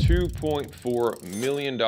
$2.4 million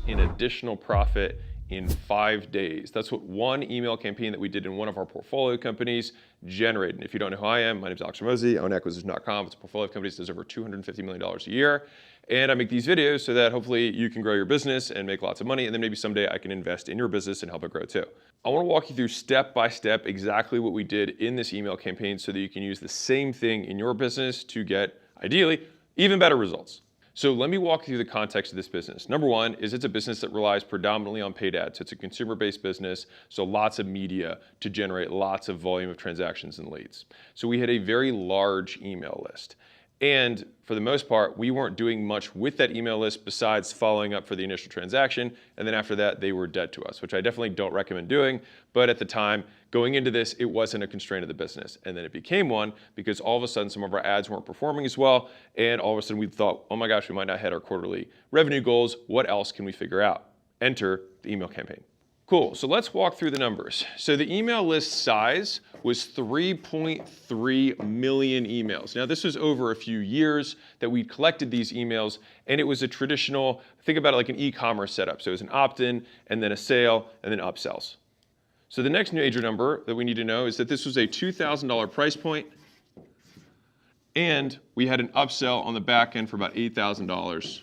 in additional profit in 5 days. That's what one email campaign that we did in one of our portfolio companies generated. And if you don't know who I am, my name is Alex Hormozi. I own Acquisition.com. It's a portfolio of companies that does over $250 million a year. And I make these videos so that hopefully you can grow your business and make lots of money. And then maybe someday I can invest in your business and help it grow too. I want to walk you through step by step exactly what we did in this email campaign so that you can use the same thing in your business to get, ideally, even better results. So let me walk you through the context of this business. Number one is it's a business that relies predominantly on paid ads. So it's a consumer-based business, so lots of media to generate lots of volume of transactions and leads. So we had a very large email list. And for the most part, we weren't doing much with that email list besides following up for the initial transaction. And then after that, they were dead to us, which I definitely don't recommend doing. But at the time, going into this, it wasn't a constraint of the business. And then it became one because all of a sudden, some of our ads weren't performing as well. And all of a sudden, we thought, oh my gosh, we might not hit our quarterly revenue goals. What else can we figure out? Enter the email campaign. Cool, so let's walk through the numbers. So the email list size was 3.3 million emails. Now this was over a few years that we collected these emails, and it was a traditional, think about it like an e-commerce setup. So it was an opt-in, and then a sale, and then upsells. So the next major number that we need to know is that this was a $2,000 price point, and we had an upsell on the back end for about $8,000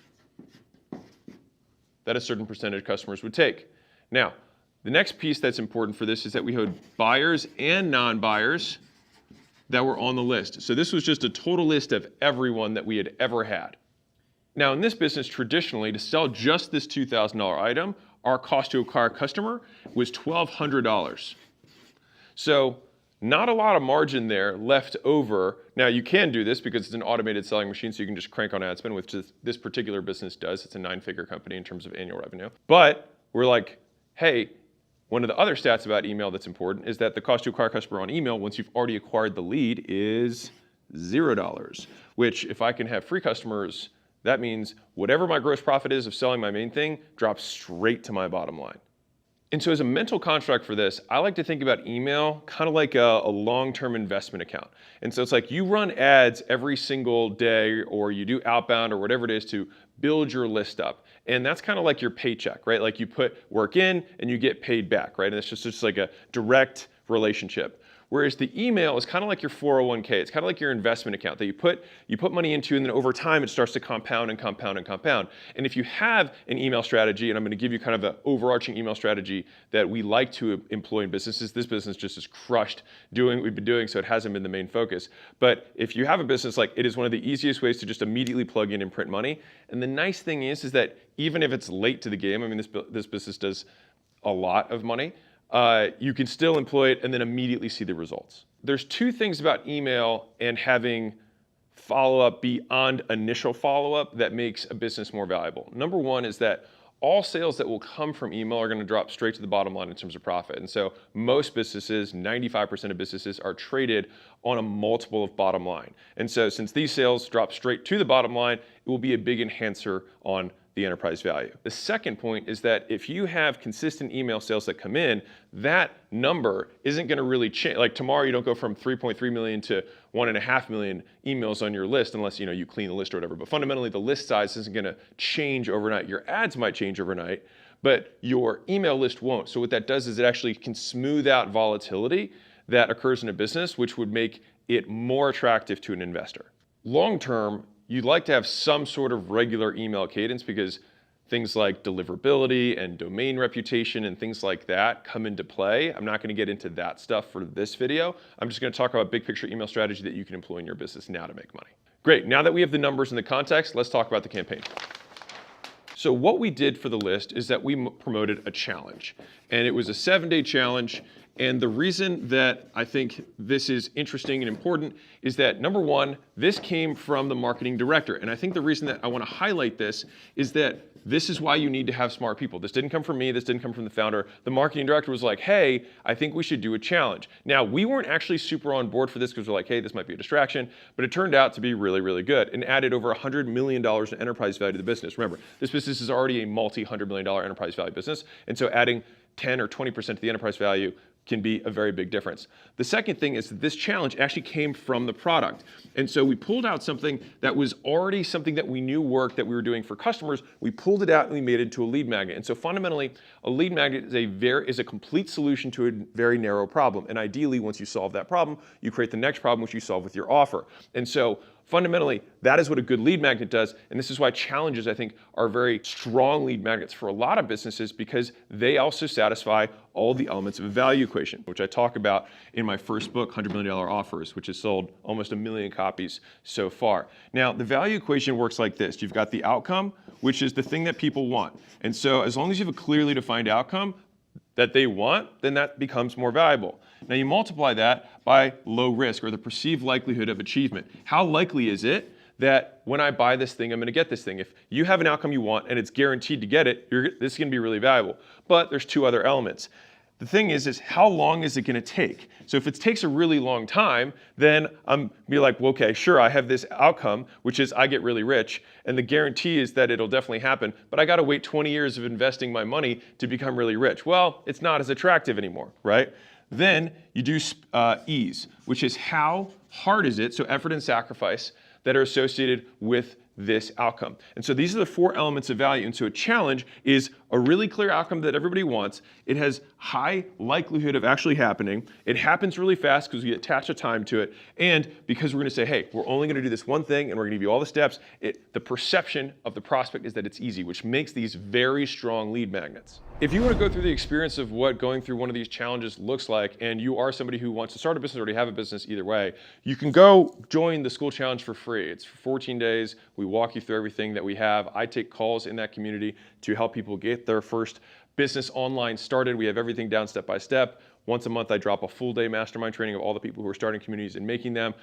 that a certain percentage of customers would take. Now, the next piece that's important for this is that we had buyers and non-buyers that were on the list. So this was just a total list of everyone that we had ever had. Now in this business, traditionally, to sell just this $2,000 item, our cost to acquire a customer was $1,200. So not a lot of margin there left over. Now you can do this because it's an automated selling machine, so you can just crank on ad spend, which this particular business does. It's a 9-figure company in terms of annual revenue. But we're like, hey, one of the other stats about email that's important is that the cost to acquire a customer on email, once you've already acquired the lead, is $0, which if I can have free customers, that means whatever my gross profit is of selling my main thing drops straight to my bottom line. And so as a mental construct for this, I like to think about email kind of like a long-term investment account. And so it's like you run ads every single day, or you do outbound or whatever it is to build your list up. And that's kind of like your paycheck, right? Like you put work in and you get paid back, right? And it's just like a direct relationship. Whereas the email is kind of like your 401k. It's kind of like your investment account that you put money into, and then over time it starts to compound and compound and compound. And if you have an email strategy, and I'm going to give you kind of an overarching email strategy that we like to employ in businesses. This business just has crushed doing what we've been doing, so it hasn't been the main focus. But if you have a business, like it is one of the easiest ways to just immediately plug in and print money. And the nice thing is that even if it's late to the game, I mean, this business does a lot of money. You can still employ it and then immediately see the results. There's two things about email and having follow-up beyond initial follow-up that makes a business more valuable. Number one is that all sales that will come from email are going to drop straight to the bottom line in terms of profit. And so most businesses, 95% of businesses, are traded on a multiple of bottom line. And so since these sales drop straight to the bottom line, it will be a big enhancer on the enterprise value. The second point is that if you have consistent email sales that come in, that number isn't going to really change. Like tomorrow, you don't go from 3.3 million to 1.5 million emails on your list unless you clean the list or whatever. But fundamentally, the list size isn't going to change overnight. Your ads might change overnight, but your email list won't. So what that does is it actually can smooth out volatility that occurs in a business, which would make it more attractive to an investor. Long term, you'd like to have some sort of regular email cadence because things like deliverability and domain reputation and things like that come into play. I'm not going to get into that stuff for this video. I'm just going to talk about big picture email strategy that you can employ in your business now to make money. Great, now that we have the numbers and the context, let's talk about the campaign. So what we did for the list is that we promoted a challenge, and it was a 7-day challenge. And the reason that I think this is interesting and important is that, number one, this came from the marketing director. And I think the reason that I want to highlight this is that this is why you need to have smart people. This didn't come from me. This didn't come from the founder. The marketing director was like, hey, I think we should do a challenge. Now, we weren't actually super on board for this because we're like, hey, this might be a distraction. But it turned out to be really, really good and added over $100 million in enterprise value to the business. Remember, this business is already a multi-$100 million enterprise value business. And so adding 10 or 20% to the enterprise value can be a very big difference. The second thing is that this challenge actually came from the product. And so we pulled out something that was already something that we knew worked that we were doing for customers. We pulled it out and we made it into a lead magnet. And so fundamentally, a lead magnet is a complete solution to a very narrow problem. And ideally, once you solve that problem, you create the next problem which you solve with your offer. And so fundamentally, that is what a good lead magnet does. And this is why challenges, I think, are very strong lead magnets for a lot of businesses, because they also satisfy all the elements of a value equation, which I talk about in my first book, $100 Million Offers, which has sold almost 1 million copies so far. Now, the value equation works like this. You've got the outcome, which is the thing that people want. And so as long as you have a clearly defined outcome that they want, then that becomes more valuable. Now you multiply that by low risk, or the perceived likelihood of achievement. How likely is it that when I buy this thing, I'm gonna get this thing? If you have an outcome you want and it's guaranteed to get it, this is gonna be really valuable. But there's two other elements. The thing is how long is it gonna take? So if it takes a really long time, then I'm be like, well, okay, sure, I have this outcome, which is I get really rich, and the guarantee is that it'll definitely happen, but I gotta wait 20 years of investing my money to become really rich. Well, it's not as attractive anymore, right? Then you do ease, which is how hard is it, so effort and sacrifice, that are associated with this outcome. And so these are the 4 elements of value. And so a challenge is a really clear outcome that everybody wants. It has high likelihood of actually happening. It happens really fast because we attach a time to it. And because we're going to say, hey, we're only going to do this one thing and we're going to give you all the steps, the perception of the prospect is that it's easy, which makes these very strong lead magnets. If you want to go through the experience of what going through one of these challenges looks like, and you are somebody who wants to start a business or already have a business, either way, you can go join the school challenge for free. It's for 14 days. We walk you through everything that we have. I take calls in that community to help people get their first business online started. We have everything down step by step. Once a month, I drop a full day mastermind training of all the people who are starting communities and making them.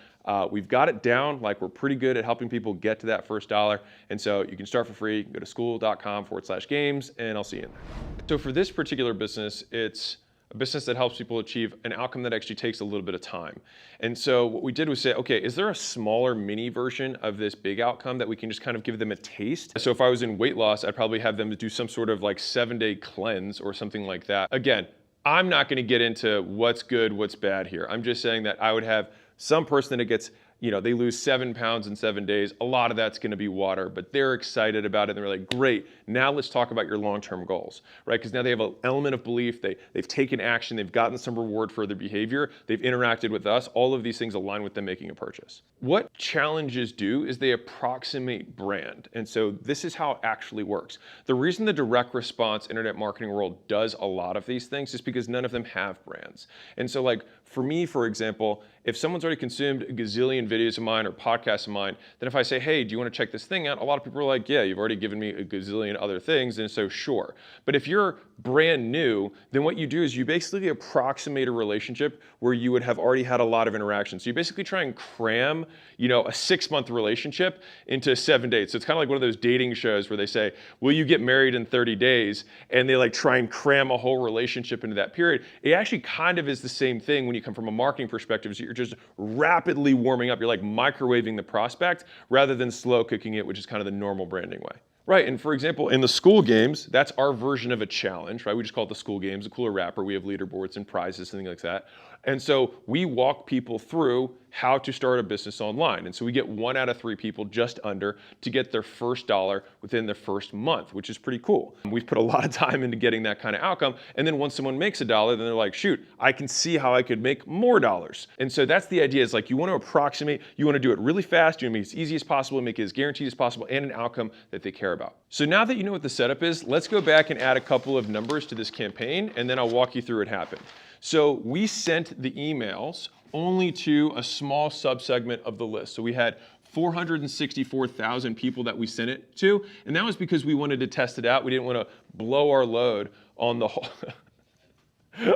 We've got it down, like we're pretty good at helping people get to that first dollar. And so you can start for free. Go to school.com/games, and I'll see you in there. So for this particular business, it's a business that helps people achieve an outcome that actually takes a little bit of time. And so what we did was say, okay, is there a smaller mini version of this big outcome that we can just kind of give them a taste? So if I was in weight loss, I'd probably have them do some sort of like 7-day cleanse or something like that. Again, I'm not going to get into what's good, what's bad here. I'm just saying that I would have some person that gets, they lose 7 pounds in 7 days. A lot of that's going to be water, but they're excited about it. And they're like, great, now let's talk about your long-term goals, right? Because now they have an element of belief. They've taken action. They've gotten some reward for their behavior. They've interacted with us. All of these things align with them making a purchase. What challenges do is they approximate brand. And so this is how it actually works. The reason the direct response internet marketing world does a lot of these things is because none of them have brands. And so like for me, for example, if someone's already consumed a gazillion videos of mine or podcasts of mine, then if I say, hey, do you want to check this thing out? A lot of people are like, yeah, you've already given me a gazillion other things, and so sure. But if you're brand new, then what you do is you basically approximate a relationship where you would have already had a lot of interactions. So you basically try and cram, a 6-month relationship into 7 days. So it's kind of like one of those dating shows where they say, will you get married in 30 days? And they like try and cram a whole relationship into that period. It actually kind of is the same thing when you come from a marketing perspective. So you're just rapidly warming up. You're like microwaving the prospect rather than slow cooking it, which is kind of the normal branding way. Right, and for example, in the school games, that's our version of a challenge, right? We just call it the school games, a cooler wrapper. We have leaderboards and prizes and things like that. And so we walk people through how to start a business online. And so we get 1 out of 3 people just under to get their first dollar within their first month, which is pretty cool. We've put a lot of time into getting that kind of outcome. And then once someone makes $1, then they're like, shoot, I can see how I could make more dollars. And so that's the idea, is like you want to approximate, you want to do it really fast, you want to make it as easy as possible, make it as guaranteed as possible, and an outcome that they care about. So now that you know what the setup is, let's go back and add a couple of numbers to this campaign, and then I'll walk you through what happened. So we sent the emails only to a small subsegment of the list. So we had 464,000 people that we sent it to, and that was because we wanted to test it out. We didn't want to blow our load on the whole,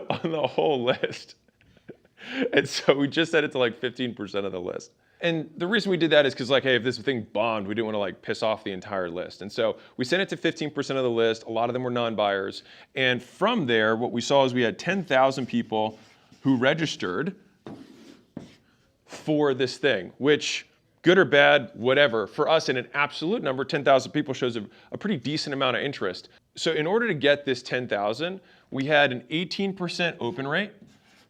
on the whole list. And so we just set it to like 15% of the list. And the reason we did that is because like, hey, if this thing bombed, we didn't want to like piss off the entire list. And so we sent it to 15% of the list. A lot of them were non-buyers. And from there, what we saw is we had 10,000 people who registered for this thing, which, good or bad, whatever, for us in an absolute number, 10,000 people shows a pretty decent amount of interest. So in order to get this 10,000, we had an 18% open rate,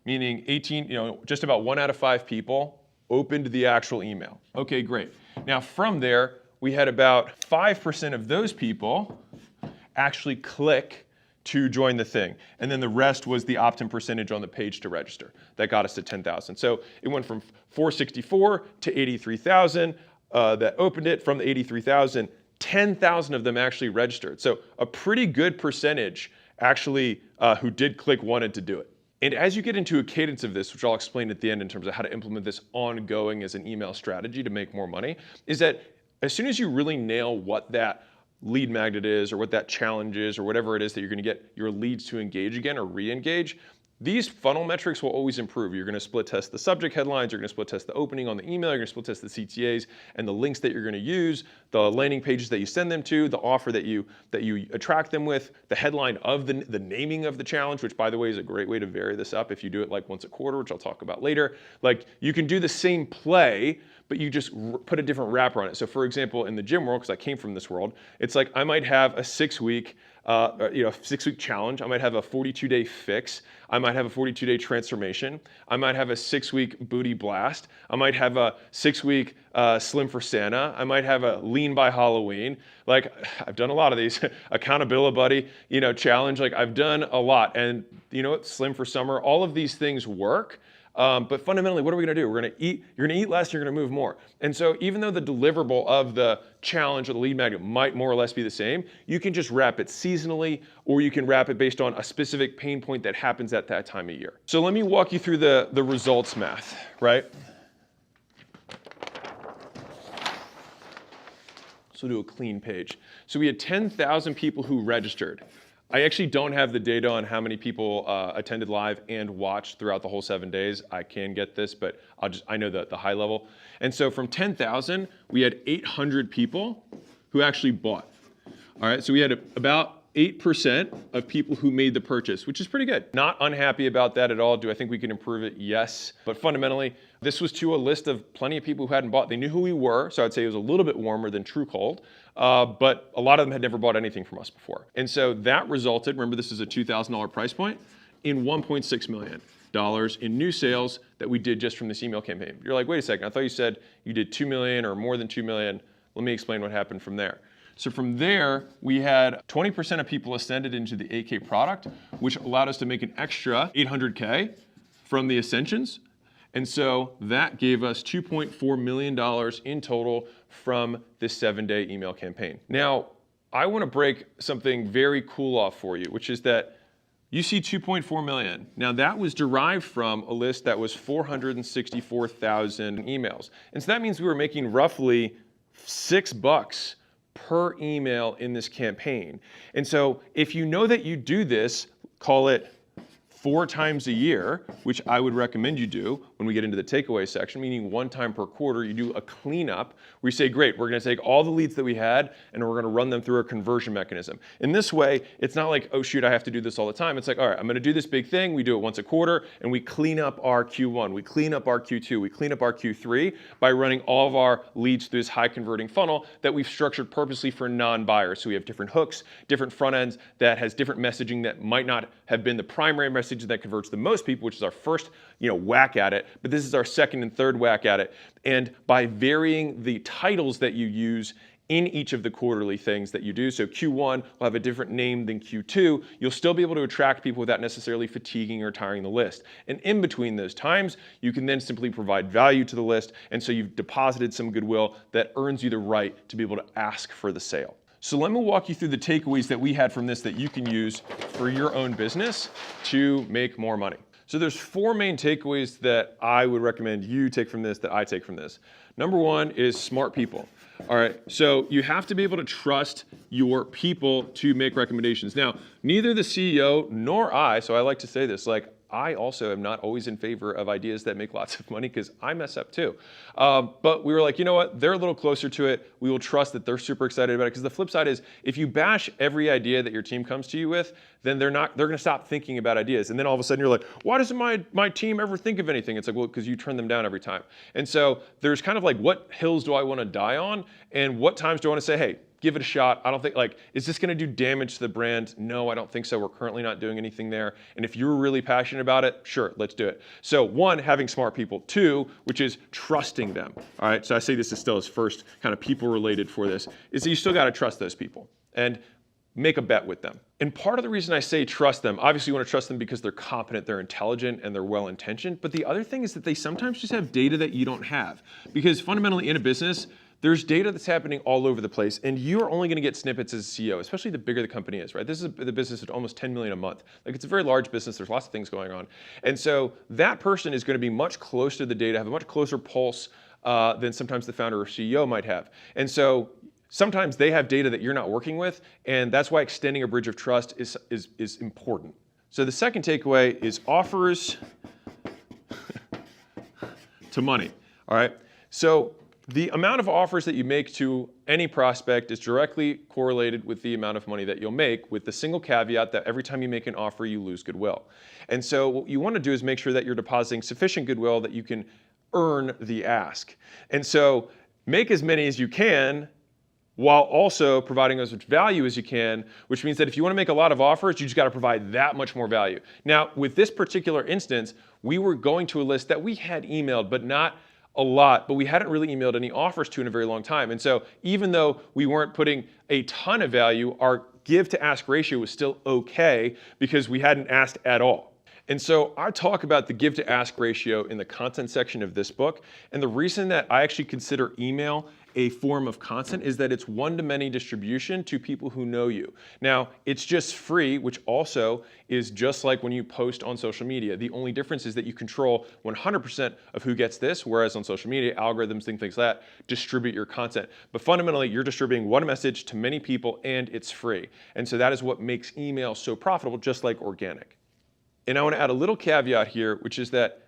meaning 18, just about 1 out of 5 people opened the actual email. Okay, great. Now from there, we had about 5% of those people actually click to join the thing. And then the rest was the opt-in percentage on the page to register. That got us to 10,000. So it went from 464 to 83,000 that opened it. From the 83,000, 10,000 of them actually registered. So a pretty good percentage actually who did click wanted to do it. And as you get into a cadence of this, which I'll explain at the end in terms of how to implement this ongoing as an email strategy to make more money, is that as soon as you really nail what that lead magnet is or what that challenge is or whatever it is that you're going to get your leads to engage again or re-engage, these funnel metrics will always improve. You're going to split test the subject headlines, you're going to split test the opening on the email, you're going to split test the CTAs and the links that you're going to use, the landing pages that you send them to, the offer that you attract them with, the headline of the naming of the challenge, which by the way is a great way to vary this up if you do it like once a quarter, which I'll talk about later. Like you can do the same play, but you just put a different wrapper on it. So for example, in the gym world, because I came from this world, it's like I might have a 6-week 6-week challenge. I might have a 42-day fix. I might have a 42-day transformation. I might have a 6-week booty blast. I might have a 6-week slim for Santa. I might have a lean by Halloween. Like I've done a lot of these. Accountability buddy, challenge. Like I've done a lot. And slim for summer. All of these things work. But fundamentally, what are we going to do? We're going to eat. You're going to eat less. You're going to move more. And so even though the deliverable of the challenge or the lead magnet might more or less be the same, you can just wrap it seasonally, or you can wrap it based on a specific pain point that happens at that time of year. So let me walk you through the results math, right? So we'll do a clean page. So we had 10,000 people who registered. I actually don't have the data on how many people attended live and watched throughout the whole 7 days. I can get this, but I know the high level. And so from 10,000, we had 800 people who actually bought. All right, so we had about 8% of people who made the purchase, which is pretty good. Not unhappy about that at all. Do I think we can improve it? Yes. But fundamentally, this was to a list of plenty of people who hadn't bought. They knew who we were, so I'd say it was a little bit warmer than True Cold, but a lot of them had never bought anything from us before. And so that resulted, remember this is a $2,000 price point, in $1.6 million in new sales that we did just from this email campaign. You're like, wait a second, I thought you said you did 2 million or more than 2 million. Let me explain what happened from there. So from there, we had 20% of people ascended into the 8K product, which allowed us to make an extra 800K from the ascensions. And so that gave us $2.4 million in total from this 7-day email campaign. Now, I want to break something very cool off for you, which is that you see 2.4 million. Now that was derived from a list that was 464,000 emails. And so that means we were making roughly $6 per email in this campaign. And so if you know that you do this, call it 4 times a year, which I would recommend you do when we get into the takeaway section, meaning 1 time per quarter, you do a cleanup where you say, great, we're going to take all the leads that we had and we're going to run them through a conversion mechanism. In this way, it's not like, oh shoot, I have to do this all the time. It's like, all right, I'm going to do this big thing. We do it once a quarter and we clean up our Q1, we clean up our Q2, we clean up our Q3 by running all of our leads through this high converting funnel that we've structured purposely for non-buyers. So we have different hooks, different front ends that has different messaging that might not have been the primary message that converts the most people, which is our first, whack at it, but this is our second and third whack at it. And by varying the titles that you use in each of the quarterly things that you do, so Q1 will have a different name than Q2, you'll still be able to attract people without necessarily fatiguing or tiring the list. And in between those times, you can then simply provide value to the list, and so you've deposited some goodwill that earns you the right to be able to ask for the sale. So let me walk you through the takeaways that we had from this that you can use for your own business to make more money. So there's 4 main takeaways that I would recommend you take from this, that I take from this. Number 1 is smart people. All right, so you have to be able to trust your people to make recommendations. Now, neither the CEO nor I, so I like to say this, I also am not always in favor of ideas that make lots of money because I mess up too. But we were like, you know what? They're a little closer to it. We will trust that they're super excited about it, because the flip side is if you bash every idea that your team comes to you with, then they're going to stop thinking about ideas. And then all of a sudden you're like, why doesn't my team ever think of anything? It's like, well, because you turn them down every time. And so there's kind of like, what hills do I want to die on? And what times do I want to say, hey, give it a shot. I don't think, like, is this going to do damage to the brand? No, I don't think so. We're currently not doing anything there. And if you're really passionate about it, sure, let's do it. So one, having smart people. Two, which is trusting them. All right, so I say this is still as first kind of people related for this, is that you still got to trust those people and make a bet with them. And part of the reason I say trust them, obviously you want to trust them because they're competent, they're intelligent, and they're well-intentioned. But the other thing is that they sometimes just have data that you don't have. Because fundamentally in a business, there's data that's happening all over the place, and you're only going to get snippets as a CEO, especially the bigger the company is, right? This is the business at almost 10 million a month. Like, it's a very large business. There's lots of things going on. And so that person is going to be much closer to the data, have a much closer pulse than sometimes the founder or CEO might have. And so sometimes they have data that you're not working with, and that's why extending a bridge of trust is important. So the second takeaway is offers to money, all right? So the amount of offers that you make to any prospect is directly correlated with the amount of money that you'll make, with the single caveat that every time you make an offer, you lose goodwill. And so what you want to do is make sure that you're depositing sufficient goodwill that you can earn the ask. And so make as many as you can while also providing as much value as you can, which means that if you want to make a lot of offers, you just got to provide that much more value. Now, with this particular instance, we were going to a list that we had emailed, but not a lot, but we hadn't really emailed any offers to in a very long time. And so even though we weren't putting a ton of value, our give to ask ratio was still okay because we hadn't asked at all. And so I talk about the give to ask ratio in the content section of this book. And the reason that I actually consider email a form of content is that it's one-to-many distribution to people who know you. Now, it's just free, which also is just like when you post on social media. The only difference is that you control 100% of who gets this, whereas on social media, algorithms, things like that, distribute your content. But fundamentally, you're distributing one message to many people, and it's free. And so that is what makes email so profitable, just like organic. And I want to add a little caveat here, which is that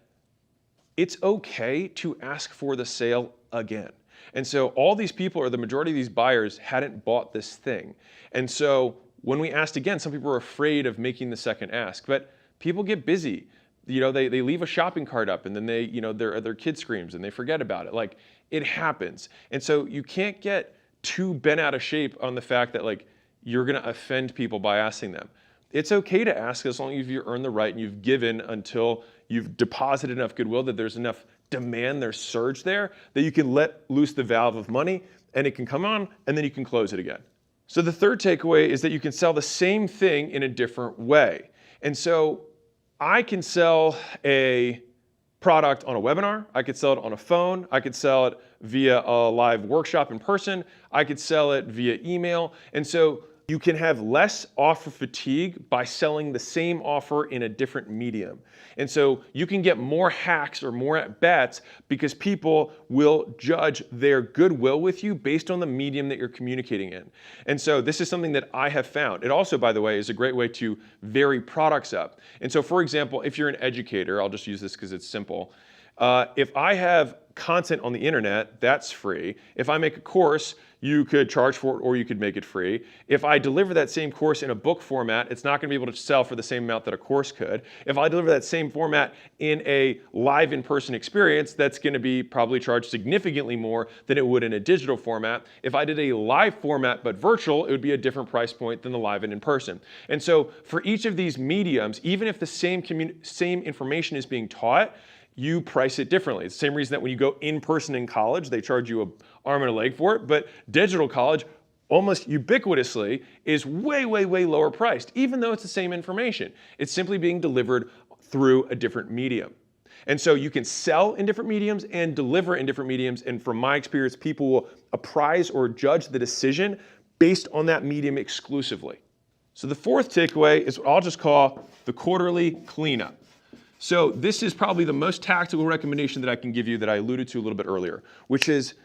it's okay to ask for the sale again. And so all these people, or the majority of these buyers, hadn't bought this thing. And so when we asked again, some people were afraid of making the second ask. But people get busy. You know, they leave a shopping cart up, and then they, you know, their kid screams and they forget about it. Like, it happens. And so you can't get too bent out of shape on the fact that, like, you're going to offend people by asking them. It's okay to ask as long as you earn the right and you've given until you've deposited enough goodwill that there's enough demand, there's surge there, that you can let loose the valve of money and it can come on and then you can close it again. So the third takeaway is that you can sell the same thing in a different way. And so I can sell a product on a webinar, I could sell it on a phone, I could sell it via a live workshop in person, I could sell it via email. And so you can have less offer fatigue by selling the same offer in a different medium. And so you can get more hacks or more at-bats because people will judge their goodwill with you based on the medium that you're communicating in. And so this is something that I have found. It also, by the way, is a great way to vary products up. And so, for example, if you're an educator, I'll just use this because it's simple. If I have content on the internet, that's free. If I make a course, you could charge for it or you could make it free. If I deliver that same course in a book format, it's not going to be able to sell for the same amount that a course could. If I deliver that same format in a live in-person experience, that's going to be probably charged significantly more than it would in a digital format. If I did a live format but virtual, it would be a different price point than the live and in-person. And so for each of these mediums, even if the same information is being taught, you price it differently. It's the same reason that when you go in person in college, they charge you an arm and a leg for it, but digital college almost ubiquitously is way, way, way lower priced, even though it's the same information. It's simply being delivered through a different medium. And so you can sell in different mediums and deliver in different mediums, and from my experience, people will apprise or judge the decision based on that medium exclusively. So the fourth takeaway is what I'll just call the quarterly cleanup. So this is probably the most tactical recommendation that I can give you that I alluded to a little bit earlier, which is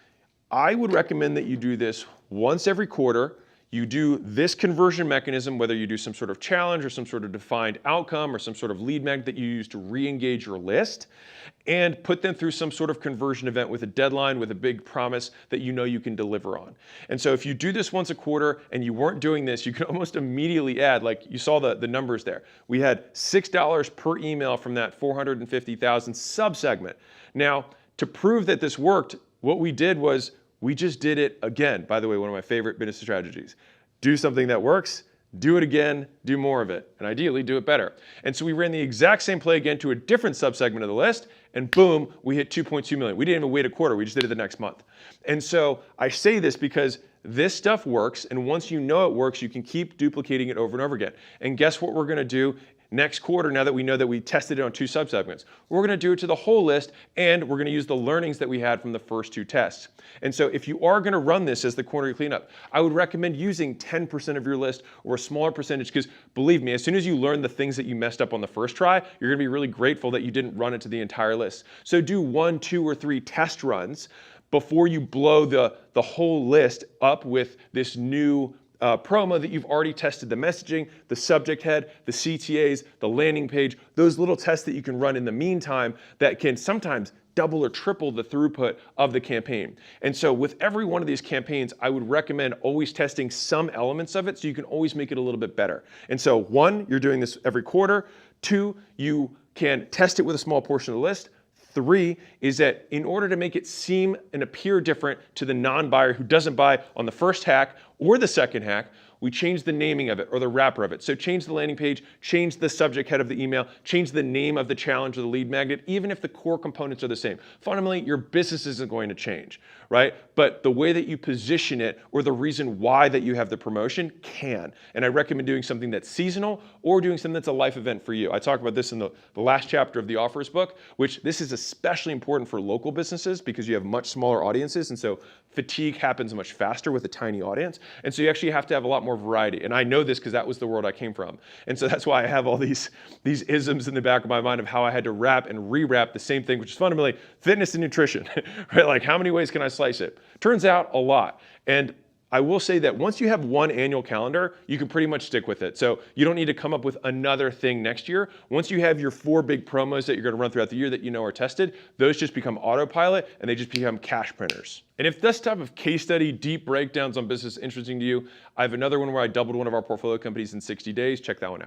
I would recommend that you do this once every quarter. You do this conversion mechanism, whether you do some sort of challenge or some sort of defined outcome or some sort of lead magnet that you use to re-engage your list, and put them through some sort of conversion event with a deadline, with a big promise that you know you can deliver on. And so if you do this once a quarter and you weren't doing this, you can almost immediately add, like you saw the numbers there. We had $6 per email from that 450,000 subsegment. Now, to prove that this worked, what we did was We just did it again. By the way, one of my favorite business strategies. Do something that works, do it again, do more of it, and ideally do it better. And so we ran the exact same play again to a different subsegment of the list, and boom, we hit 2.2 million. We didn't even wait a quarter, we just did it the next month. And so I say this because this stuff works, and once you know it works, you can keep duplicating it over and over again. And guess what we're gonna do next quarter, now that we know that we tested it on 2 subsegments? We're gonna do it to the whole list, and we're gonna use the learnings that we had from the first 2 tests. And so if you are gonna run this as the quarterly cleanup, I would recommend using 10% of your list or a smaller percentage, because believe me, as soon as you learn the things that you messed up on the first try, you're gonna be really grateful that you didn't run it to the entire list. So do 1, 2, or 3 test runs before you blow the whole list up with this new promo that you've already tested the messaging, the subject head, the CTAs, the landing page, those little tests that you can run in the meantime that can sometimes double or triple the throughput of the campaign. And so with every one of these campaigns, I would recommend always testing some elements of it so you can always make it a little bit better. And so 1, you're doing this every quarter. 2, you can test it with a small portion of the list. 3 is that in order to make it seem and appear different to the non-buyer who doesn't buy on the first hack or the second hack, we change the naming of it or the wrapper of it. So change the landing page, change the subject head of the email, change the name of the challenge or the lead magnet, even if the core components are the same. Fundamentally, your business isn't going to change, right? But the way that you position it or the reason why that you have the promotion can. And I recommend doing something that's seasonal or doing something that's a life event for you. I talk about this in the last chapter of the offers book, which this is especially important for local businesses because you have much smaller audiences. And so fatigue happens much faster with a tiny audience. And so you actually have to have a lot more variety. And I know this because that was the world I came from. And so that's why I have all these isms in the back of my mind of how I had to wrap and rewrap the same thing, which is fundamentally fitness and nutrition, right? Like how many ways can I slice it? Turns out a lot. And I will say that once you have one annual calendar, you can pretty much stick with it. So you don't need to come up with another thing next year. Once you have your 4 big promos that you're going to run throughout the year that you know are tested, those just become autopilot and they just become cash printers. And if this type of case study, deep breakdowns on business is interesting to you, I have another one where I doubled one of our portfolio companies in 60 days. Check that one out.